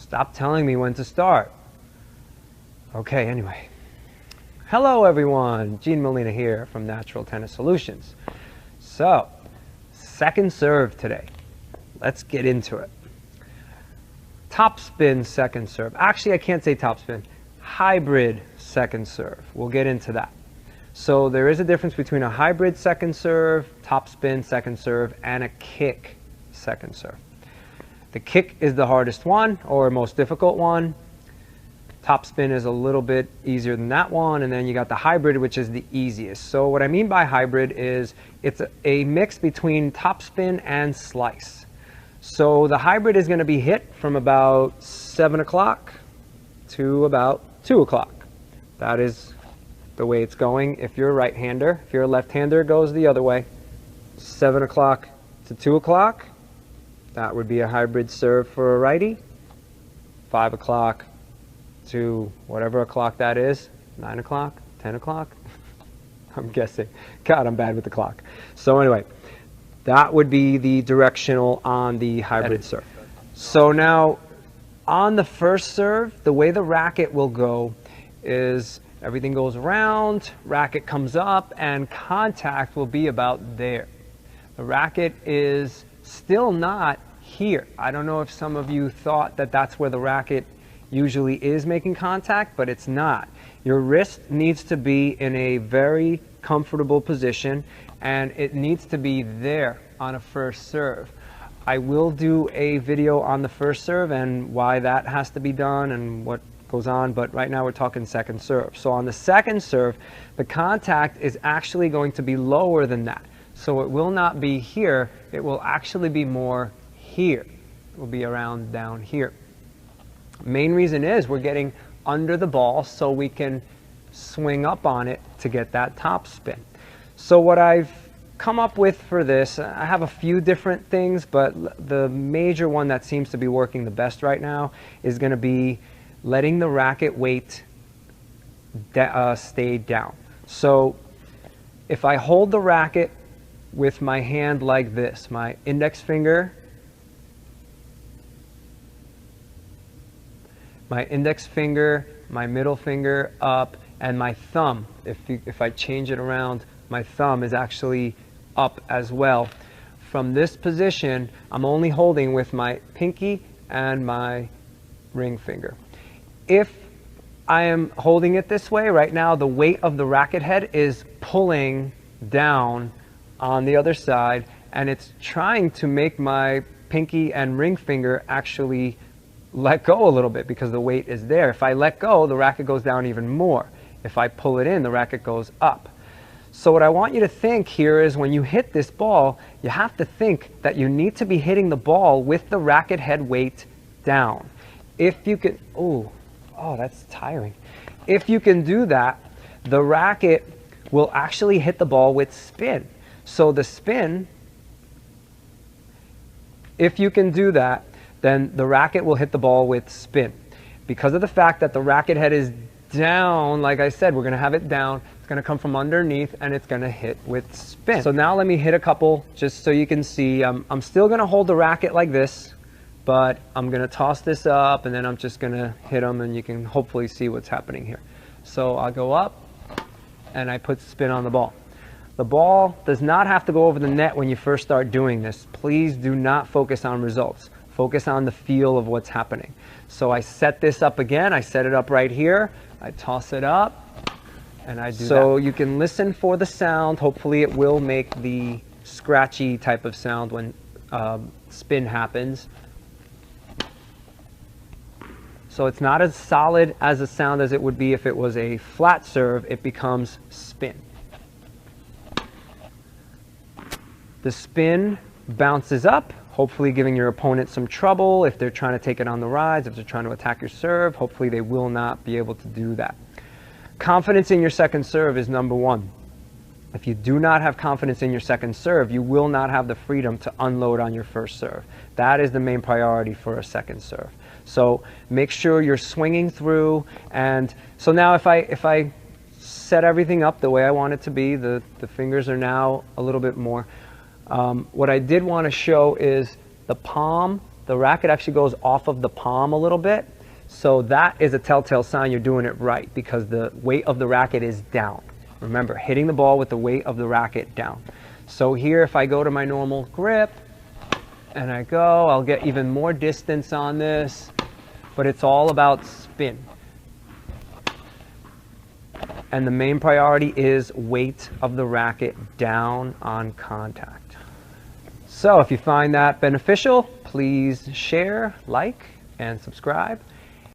Stop telling me when to start. Okay, anyway. Hello everyone, Gene Molina here from Natural Tennis Solutions. So, second serve today. Let's get into it. Topspin second serve. Actually, I can't say topspin. Hybrid second serve. We'll get into that. So there is a difference between a hybrid second serve, topspin second serve, and a kick second serve. The kick is the hardest one, or most difficult one. Topspin is a little bit easier than that one, and then you got the hybrid, which is the easiest. So what I mean by hybrid is it's a mix between topspin and slice. So the hybrid is going to be hit from about 7 o'clock to about 2 o'clock. That is the way it's going. If you're a right-hander, if you're a left-hander, it goes the other way. 7 o'clock to 2 o'clock. That would be a hybrid serve for a righty. 5 o'clock to whatever o'clock that is. 9 o'clock, 10 o'clock. I'm guessing. God, I'm bad with the clock. So anyway, that would be the directional on the hybrid serve. So now on the first serve, the way the racket will go is everything goes around, racket comes up, and contact will be about there. The racket is still not here. I don't know if some of you thought that that's where the racket usually is making contact, but it's not. Your wrist needs to be in a very comfortable position, and it needs to be there on a first serve. I will do a video on the first serve and why that has to be done and what goes on, but right now we're talking second serve. So on the second serve, the contact is actually going to be lower than that. So it will not be here, it will actually be more here. It will be around down here. Main reason is we're getting under the ball so we can swing up on it to get that top spin. So what I've come up with for this, I have a few different things, but the major one that seems to be working the best right now is going to be letting the racket weight stay down. So if I hold the racket with my hand like this, my index finger, my middle finger up, and my thumb, if I change it around, my thumb is actually up as well. From this position, I'm only holding with my pinky and my ring finger. If I am holding it this way, right now the weight of the racket head is pulling down on the other side, and it's trying to make my pinky and ring finger actually let go a little bit because the weight is there. If I let go, the racket goes down even more. If I pull it in, the racket goes up. So what I want you to think here is when you hit this ball, you have to think that you need to be hitting the ball with the racket head weight down. If you can, oh, that's tiring. If you can do that, the racket will actually hit the ball with spin. So the spin, if you can do that, then the racket will hit the ball with spin. Because of the fact that the racket head is down, like I said, we're going to have it down. It's going to come from underneath and it's going to hit with spin. So now let me hit a couple just so you can see. I'm still going to hold the racket like this, but I'm going to toss this up and then I'm just going to hit them and you can hopefully see what's happening here. So I'll go up and I put spin on the ball. The ball does not have to go over the net when you first start doing this. Please do not focus on results. Focus on the feel of what's happening. So I set this up again. I set it up right here. I toss it up and I do that. So you can listen for the sound. Hopefully it will make the scratchy type of sound when spin happens. So it's not as solid as a sound as it would be if it was a flat serve. It becomes spin. The spin bounces up, hopefully giving your opponent some trouble. If they're trying to take it on the rise, if they're trying to attack your serve, hopefully they will not be able to do that. Confidence in your second serve is number one. If you do not have confidence in your second serve, you will not have the freedom to unload on your first serve. That is the main priority for a second serve. So make sure you're swinging through. And so now if I set everything up the way I want it to be, the fingers are now a little bit more. What I did want to show is the palm the racket actually goes off of the palm a little bit. So that is a telltale sign you're doing it right, because the weight of the racket is down. Remember, hitting the ball with the weight of the racket down. So here, if I go to my normal grip and I go, I'll get even more distance on this, but it's all about spin. And the main priority is weight of the racket down on contact. So if you find that beneficial, please share, like, and subscribe.